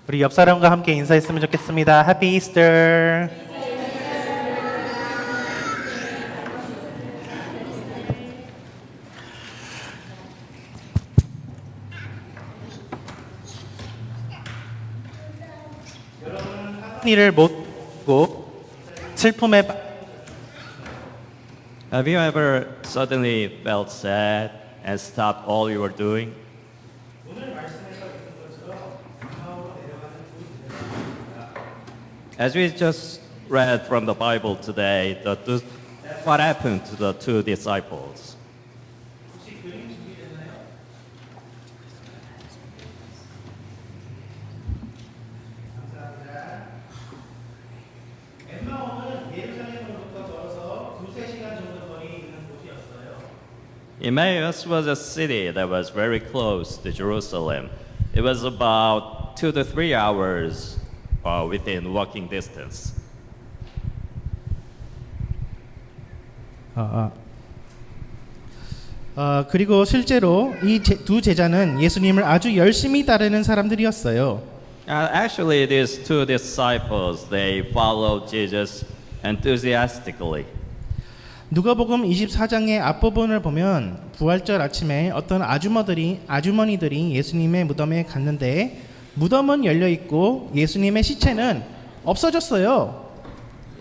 우리 옆 사람과 함께 인사했으면 좋겠습니다. Happy Easter. 일을 못 보고 슬픔에 Have you ever suddenly felt sad and stopped all you were doing? As we just read from the Bible today, what happened to the two disciples? Emmaus was a city that was very close to Jerusalem. It was about 2 to 3 hours within walking distance. 그리고 실제로 이 두 제자는 예수님을 아주 열심히 따르는 사람들이었어요. Actually, these two disciples, they followed Jesus enthusiastically. 누가복음 24장의 앞부분을 보면 부활절 아침에 어떤 아주머니들이 예수님의 무덤에 갔는데 무덤은 열려 있고 예수님의 시체는 없어졌어요.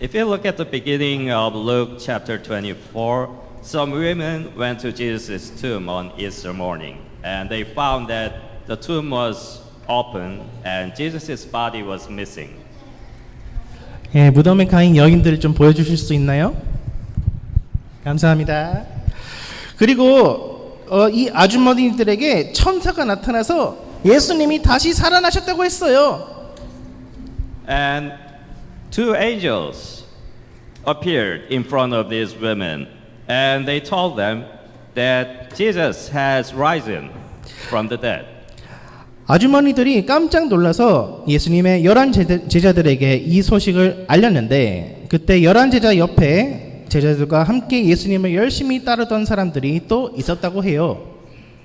If you look at the beginning of Luke chapter 24, some women went to Jesus' tomb on Easter morning, and they found that the tomb was open and Jesus' body was missing. 예, 무덤에 가 여인들 좀 보여주실 수 있나요? 감사합니다. 그리고 이 아주머니들에게 천사가 나타나서 예수님이 다시 살아나셨다고 했어요. And two angels appeared in front of these women, and they told them that Jesus has risen from the dead. 아주머니들이 깜짝 놀라서 예수님의 11 제자들에게 이 소식을 알렸는데 그때 11 제자 옆에 제자들과 함께 예수님을 열심히 따르던 사람들이 또 있었다고 해요.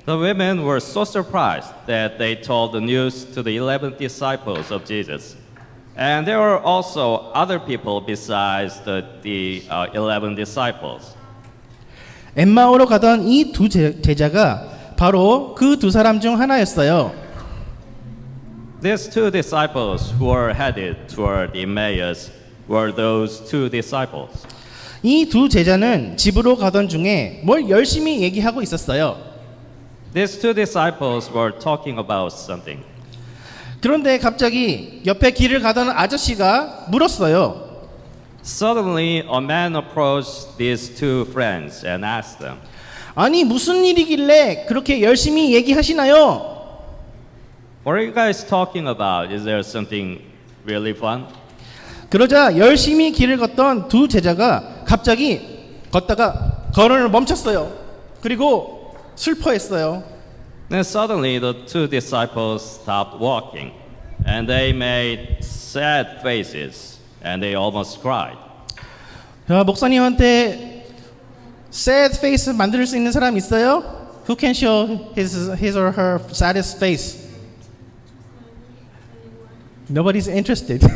The women were so surprised that they told the news to the 11 disciples of Jesus. And there were also other people besides the 11 disciples. 엠마오로 가던 이 두 제자가 바로 그 두 사람 중 하나였어요. These two disciples who were headed toward Emmaus were those two disciples. 이 두 제자는 집으로 가던 중에 뭘 열심히 얘기하고 있었어요. These two disciples were talking about something. 그런데 갑자기 옆에 길을 가던 아저씨가 물었어요. Suddenly, a man approached these two friends and asked them, 아니 무슨 일이길래 그렇게 열심히 얘기하시나요? "What are you guys talking about? Is there something really fun?" 그러자 열심히 길을 걷던 두 제자가 갑자기 걷다가 걸음을 멈췄어요. 그리고 슬퍼했어요. Then suddenly the two disciples stopped walking, and they made sad faces, and they almost cried. 자, 목사님한테 sad face 만들 수 있는 사람 있어요? Who can show his or her saddest face? Nobody's interested.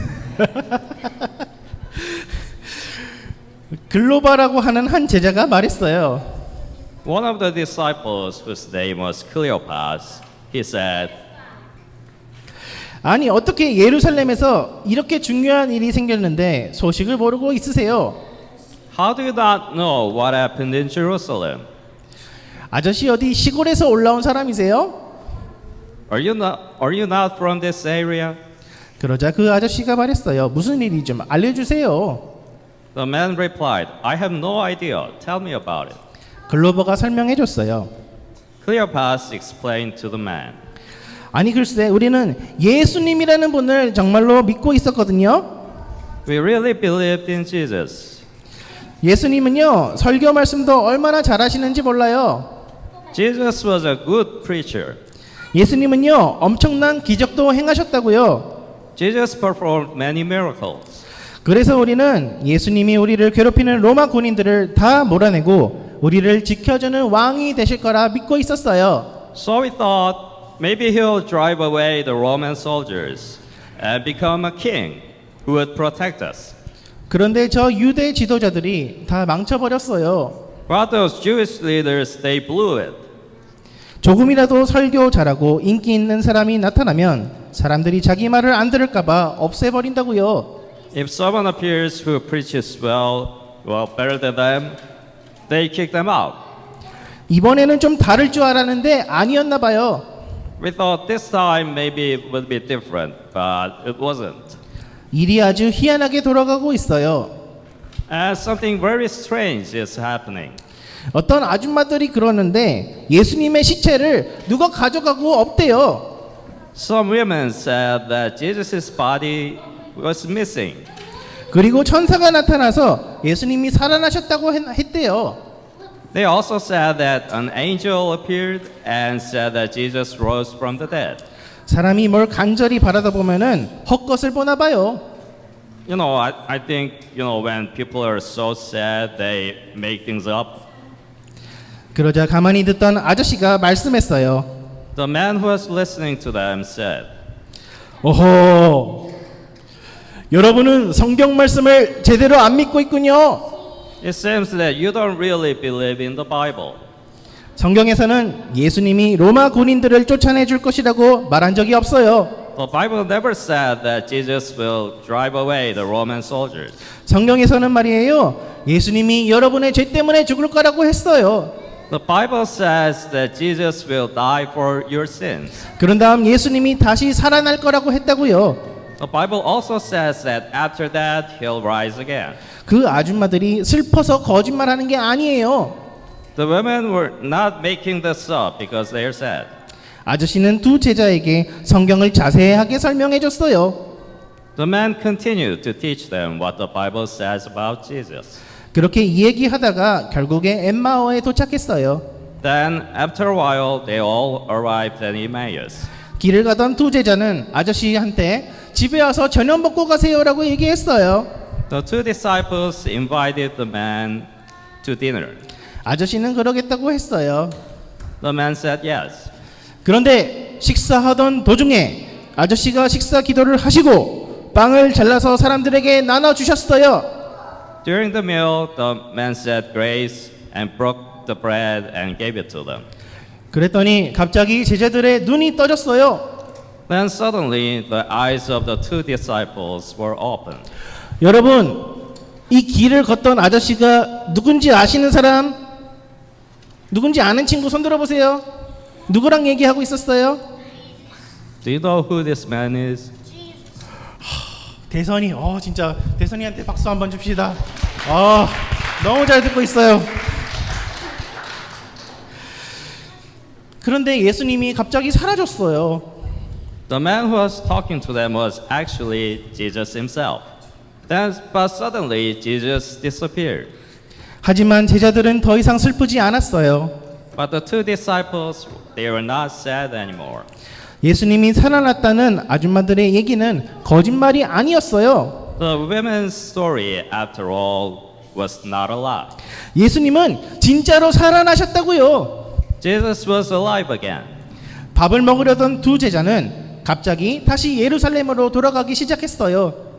글로바라고 하는 한 제자가 말했어요. One of the disciples, whose name was Cleopas, he said, 아니 어떻게 예루살렘에서 이렇게 중요한 일이 생겼는데 소식을 모르고 있으세요? "How do you not know what happened in Jerusalem? 아저씨 어디 시골에서 올라온 사람이세요? Are you not from this area?" 그러자 그 아저씨가 말했어요. 무슨 일이 좀 알려주세요. The man replied, "I have no idea. Tell me about it." 글로버가 설명해줬어요. Cleopas explained to the man, 아니 글쎄 우리는 예수님이라는 분을 정말로 믿고 있었거든요. "We really believed in Jesus. 예수님은요 설교 말씀도 얼마나 잘하시는지 몰라요. Jesus was a good preacher. 예수님은요 엄청난 기적도 행하셨다고요. Jesus performed many miracles. 그래서 우리는 예수님이 우리를 괴롭히는 로마 군인들을 다 몰아내고 우리를 지켜주는 왕이 되실 거라 믿고 있었어요. So we thought maybe he'll drive away the Roman soldiers. and become a king who would protect us. 그런데 저 유대 지도자들이 다 망쳐버렸어요. But those Jewish leaders, they blew it. 조금이라도 설교 잘하고 인기 있는 사람이 나타나면 사람들이 자기 말을 안 들을까봐 없애버린다고요. If someone appears who preaches well, better than them, they kick them out. 이번에는 좀 다를 줄 알았는데 아니었나 봐요. We thought this time maybe it would be different, but it wasn't. 일이 아주 희한하게 돌아가고 있어요. And something very strange is happening. 어떤 아줌마들이 그러는데 예수님의 시체를 누가 가져가고 없대요. Some women said that Jesus' body was missing. 그리고 천사가 나타나서 예수님이 살아나셨다고 했대요. They also said that an angel appeared and said that Jesus rose from the dead. 사람이 뭘 간절히 바라다 보면은 헛것을 보나 봐요. You know, I think, when people are so sad, they make things up. 그러자 가만히 듣던 아저씨가 말씀했어요. The man who was listening to them said, 오호, 여러분은 성경 말씀을 제대로 안 믿고 있군요. it seems that you don't really believe in the Bible. 성경에서는 예수님이 로마 군인들을 쫓아내 줄 것이라고 말한 적이 없어요. The Bible never said that Jesus will drive away the Roman soldiers. 성경에서는 말이에요. 예수님이 여러분의 죄 때문에 죽을 거라고 했어요. The Bible says that Jesus will die for your sins. 그런 다음 예수님이 다시 살아날 거라고 했다고요. The Bible also says that after that he'll rise again. 그 아줌마들이 슬퍼서 거짓말하는 게 아니에요. The women were not making this up because they are sad. 아저씨는 두 제자에게 성경을 자세하게 설명해 줬어요. The man continued to teach them what the Bible says about Jesus. 그렇게 얘기하다가 결국에 엠마오에 도착했어요. Then, after a while, they all arrived at Emmaus. 길을 가던 두 제자는 아저씨한테 집에 와서 저녁 먹고 가세요라고 얘기했어요. The two disciples invited the man to dinner. 아저씨는 그러겠다고 했어요. The man said yes. 그런데 식사하던 도중에 아저씨가 식사 기도를 하시고 빵을 잘라서 사람들에게 나눠 주셨어요. During the meal, the man said grace and broke the bread and gave it to them. 그랬더니 갑자기 제자들의 눈이 떠졌어요. Then suddenly, the eyes of the two disciples were opened. 여러분, 이 길을 걷던 아저씨가 누군지 아시는 사람? 누군지 아는 친구 손 들어보세요. 누구랑 얘기하고 있었어요? Do you know who this man is? 대선이, 진짜 대선이한테 박수 한번 줍시다. 너무 잘 듣고 있어요. 그런데 예수님이 갑자기 사라졌어요. The man who was talking to them was actually Jesus himself. But suddenly, Jesus disappeared. 하지만 제자들은 더 이상 슬프지 않았어요. But the two disciples, they were not sad anymore. 예수님이 살아났다는 아줌마들의 얘기는 거짓말이 아니었어요. The women's story, after all, was not a lie. 예수님은 진짜로 살아나셨다고요. Jesus was alive again. 밥을 먹으려던 두 제자는 갑자기 다시 예루살렘으로 돌아가기 시작했어요.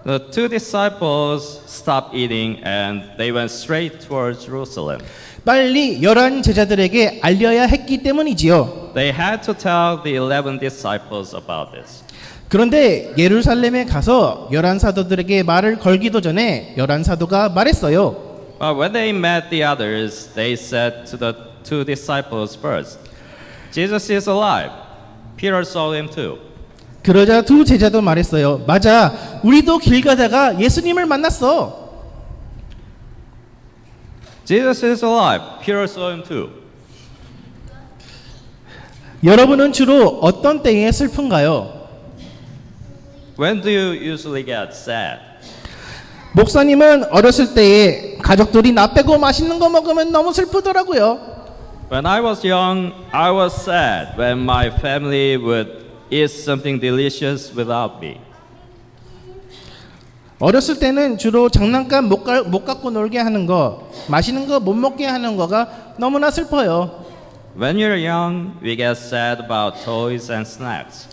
The two disciples stopped eating and they went straight towards Jerusalem. 빨리 11 제자들에게 알려야 했기 때문이지요. They had to tell the 11 disciples about this. 그런데 예루살렘에 가서 11 사도들에게 말을 걸기도 전에 11 사도가 말했어요. But when they met the others, they said to the two disciples first, Jesus is alive. Peter saw him too. 그러자 두 제자도 말했어요. 맞아, 우리도 길 가다가 예수님을 만났어. Jesus is alive. Peter saw him too. 여러분은 주로 어떤 때에 슬픈가요? When do you usually get sad? 목사님은 어렸을 때에 가족들이 나 빼고 맛있는 거 먹으면 너무 슬프더라고요. When I was young, I was sad when my family would eat something delicious without me. 어렸을 때는 주로 장난감 못 갖고 놀게 하는 거, 맛있는 거 못 먹게 하는 거가 너무나 슬퍼요. When you're young, we get sad about toys and snacks.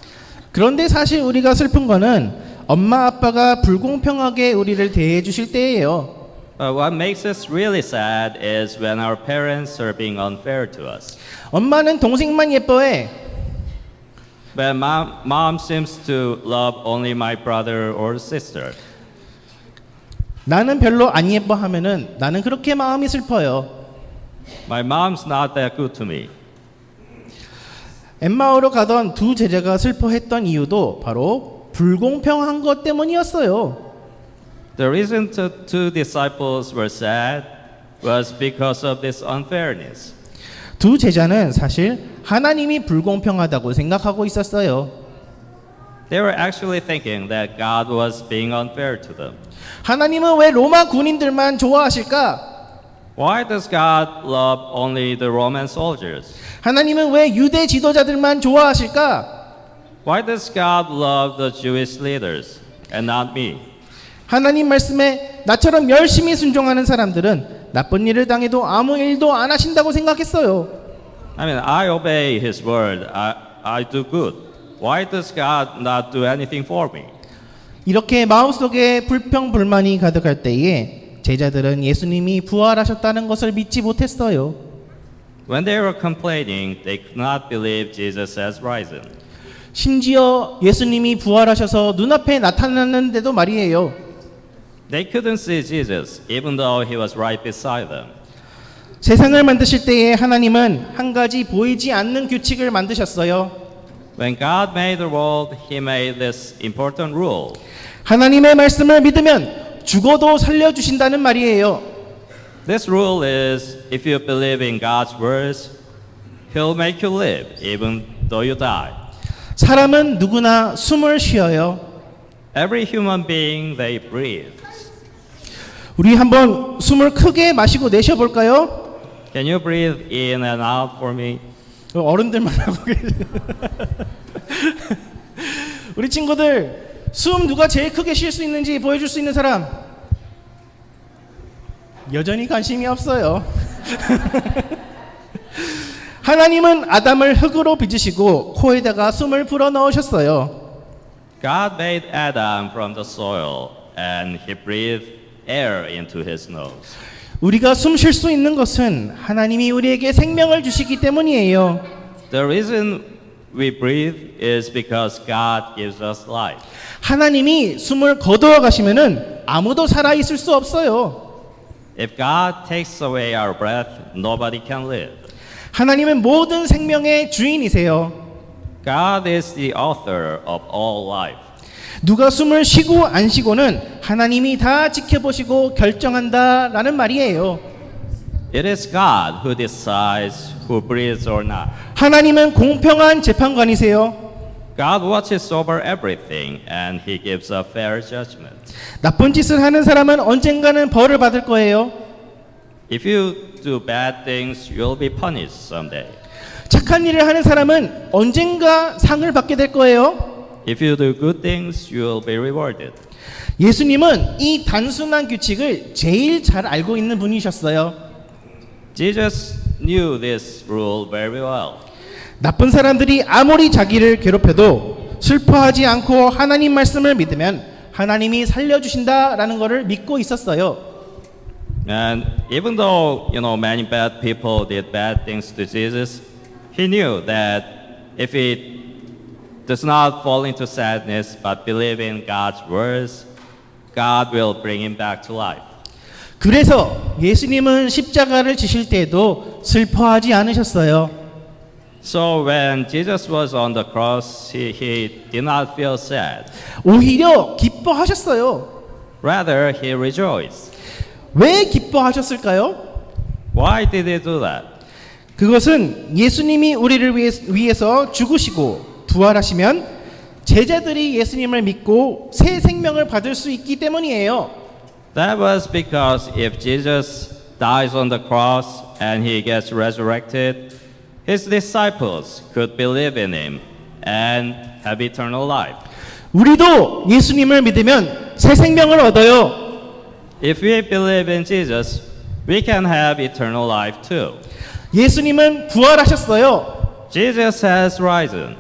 그런데 사실 우리가 슬픈 거는 엄마 아빠가 불공평하게 우리를 대해 주실 때예요. What makes us really sad is when our parents are being unfair to us. 엄마는 동생만 예뻐해. When mom seems to love only my brother or sister. 나는 별로 안 예뻐하면은 나는 그렇게 마음이 슬퍼요. My mom's not that good to me. 엠마오로 가던 두 제자가 슬퍼했던 이유도 바로 불공평한 것 때문이었어요. The reason the two disciples were sad was because of this unfairness. 두 제자는 사실 하나님이 불공평하다고 생각하고 있었어요. They were actually thinking that God was being unfair to them. 하나님은 왜 로마 군인들만 좋아하실까? Why does God love only the Roman soldiers? 하나님은 왜 유대 지도자들만 좋아하실까? Why does God love the Jewish leaders and not me? 하나님 말씀에 나처럼 열심히 순종하는 사람들은 나쁜 일을 당해도 아무 일도 안 하신다고 생각했어요. I mean, I obey His word. I do good. Why does God not do anything for me? 이렇게 마음속에 불평불만이 가득할 때에 제자들은 예수님이 부활하셨다는 것을 믿지 못했어요. When they were complaining, they could not believe Jesus has risen. 심지어 예수님이 부활하셔서 눈앞에 나타났는데도 말이에요. They couldn't see Jesus, even though He was right beside them. 세상을 만드실 때에 하나님은 한 가지 보이지 않는 규칙을 만드셨어요. When God made the world, He made this important rule. 하나님의 말씀을 믿으면 죽어도 살려주신다는 말이에요. This rule is, if you believe in God's words, He'll make you live, even though you die. 사람은 누구나 숨을 쉬어요. Every human being, they breathe. 우리 한번 숨을 크게 마시고 내쉬어볼까요? Can you breathe in and out for me? 어른들만 하고 계세요. 우리 친구들 숨 누가 제일 크게 쉴 수 있는지 보여줄 수 있는 사람? 여전히 관심이 없어요. 하나님은 아담을 흙으로 빚으시고 코에다가 숨을 불어넣으셨어요. God made Adam from the soil, and He breathed air into his nose. 우리가 숨 쉴 수 있는 것은 하나님이 우리에게 생명을 주시기 때문이에요. The reason we breathe is because God gives us life. 하나님이 숨을 거두어 가시면은 아무도 살아 있을 수 없어요. If God takes away our breath, nobody can live. 하나님은 모든 생명의 주인이세요. God is the author of all life. 누가 숨을 쉬고 안 쉬고는 하나님이 다 지켜보시고 결정한다라는 말이에요. It is God who decides who breathes or not. 하나님은 공평한 재판관이세요. God watches over everything and He gives a fair judgment. 나쁜 짓을 하는 사람은 언젠가는 벌을 받을 거예요. If you do bad things, you'll be punished someday. 착한 일을 하는 사람은 언젠가 상을 받게 될 거예요. If you do good things, you'll be rewarded. 예수님은 이 단순한 규칙을 제일 잘 알고 있는 분이셨어요. Jesus knew this rule very well. 나쁜 사람들이 아무리 자기를 괴롭혀도 슬퍼하지 않고 하나님 말씀을 믿으면 하나님이 살려주신다라는 것을 믿고 있었어요. And even though, many bad people did bad things to Jesus, He knew that if he does not fall into sadness but believe in God's words, God will bring him back to life. 그래서 예수님은 십자가를 지실 때에도 슬퍼하지 않으셨어요. So when Jesus was on the cross, he did not feel sad. 오히려 기뻐하셨어요. Rather, he rejoiced. 왜 기뻐하셨을까요? Why did he do that? 그것은 예수님이 우리를 위해서 죽으시고 부활하시면 제자들이 예수님을 믿고 새 생명을 받을 수 있기 때문이에요. That was because if Jesus dies on the cross and he gets resurrected, his disciples could believe in him and have eternal life. 우리도 예수님을 믿으면 새 생명을 얻어요. If we believe in Jesus, we can have eternal life too. 예수님은 부활하셨어요. Jesus has risen.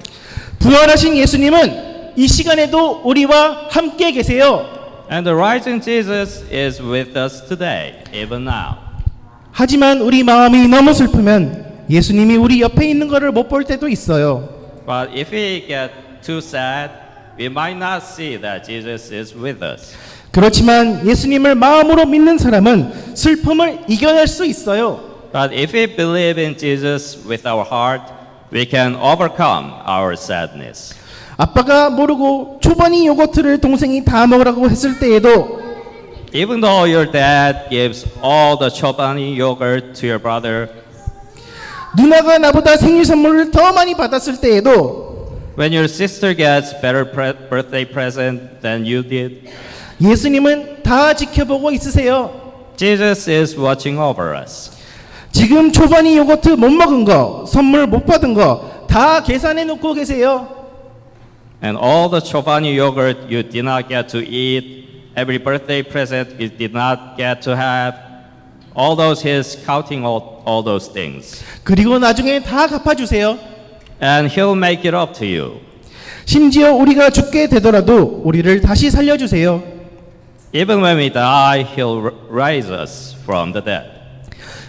부활하신 예수님은 이 시간에도 우리와 함께 계세요. And the rising Jesus is with us today, even now. 하지만 우리 마음이 너무 슬프면 예수님이 우리 옆에 있는 것을 못 볼 때도 있어요. But if we get too sad, we might not see that Jesus is with us. 그렇지만 예수님을 마음으로 믿는 사람은 슬픔을 이겨낼 수 있어요. But if we believe in Jesus with our heart, we can overcome our sadness. 아빠가 모르고 초바니 요거트를 동생이 다 먹으라고 했을 때에도 Even though your dad gives all the chobani yogurt to your brother, 누나가 나보다 생일 선물을 더 많이 받았을 때에도 when your sister gets better birthday present than you did, 예수님은 다 지켜보고 있으세요. Jesus is watching over us. 지금 초바니 요거트 못 먹은 거, 선물 못 받은 거 다 계산해 놓고 계세요. And all the chobani yogurt you did not get to eat, every birthday present you did not get to have, all those he's counting all those things. 그리고 나중에 다 갚아주세요. And he'll make it up to you. 심지어 우리가 죽게 되더라도 우리를 다시 살려주세요. Even when we die, he'll raise us from the dead.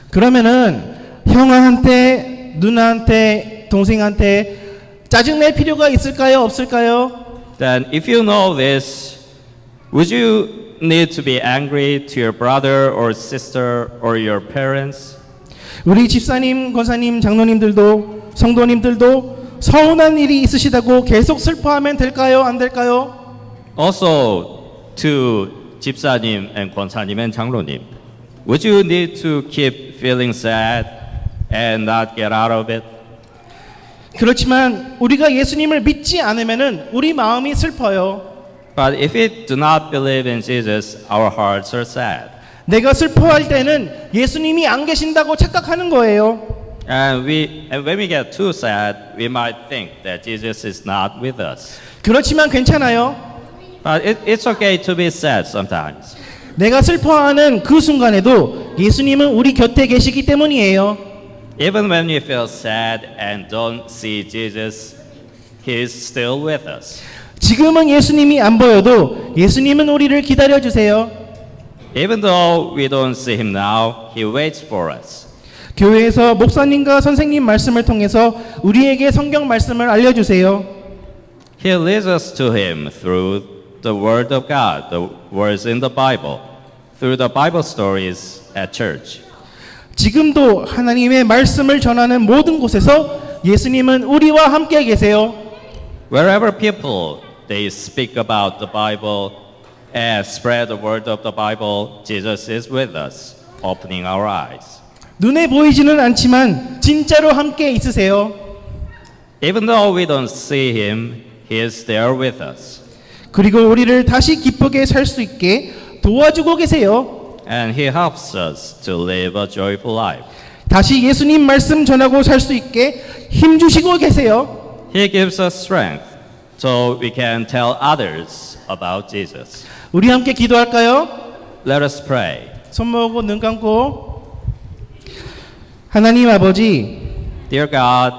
그러면은 형아한테, 누나한테, 동생한테 짜증낼 필요가 있을까요? 없을까요? Then if you know this, would you need to be angry to your brother or sister or your parents? 우리 집사님, 권사님, 장로님들도 성도님들도 서운한 일이 있으시다고 계속 슬퍼하면 될까요? 안 될까요? Also to 집사님 and 권사님 and 장로님, would you need to keep feeling sad and not get out of it? 그렇지만 우리가 예수님을 믿지 않으면은 우리 마음이 슬퍼요. But if we do not believe in Jesus, our hearts are sad. 내가 슬퍼할 때는 예수님이 안 계신다고 착각하는 거예요. And when we get too sad, we might think that Jesus is not with us. 그렇지만 괜찮아요. But it's okay to be sad sometimes. 내가 슬퍼하는 그 순간에도 예수님은 우리 곁에 계시기 때문이에요. Even when we feel sad and don't see Jesus, He is still with us. 지금은 예수님이 안 보여도 예수님은 우리를 기다려 주세요. Even though we don't see Him now, He waits for us. 교회에서 목사님과 선생님 말씀을 통해서 우리에게 성경 말씀을 알려주세요. He leads us to Him through the Word of God, the words in the Bible, through the Bible stories at church. 지금도 하나님의 말씀을 전하는 모든 곳에서 예수님은 우리와 함께 계세요. Wherever people they speak about the Bible and spread the word of the Bible, Jesus is with us, opening our eyes. 눈에 보이지는 않지만 진짜로 함께 있으세요. Even though we don't see Him, He is there with us. 그리고 우리를 다시 기쁘게 살 수 있게 도와주고 계세요. And He helps us to live a joyful life. 다시 예수님 말씀 전하고 살 수 있게 힘 주시고 계세요. He gives us strength so we can tell others about Jesus. 우리 함께 기도할까요? Let us pray. 손 모으고 눈 감고. 하나님 아버지, Dear God,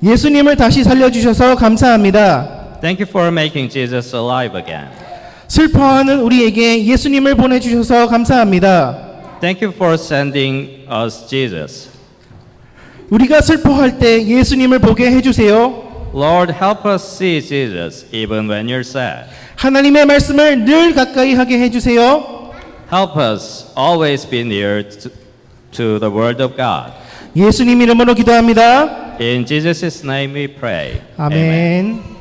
예수님을 다시 살려주셔서 감사합니다. thank you for making Jesus alive again. 슬퍼하는 우리에게 예수님을 보내주셔서 감사합니다. Thank you for sending us Jesus. 우리가 슬퍼할 때 예수님을 보게 해주세요. Lord, help us see Jesus even when you're sad. 하나님의 말씀을 늘 가까이 하게 해주세요. Help us always be near to the Word of God. 예수님 이름으로 기도합니다. In Jesus' name we pray. 아멘.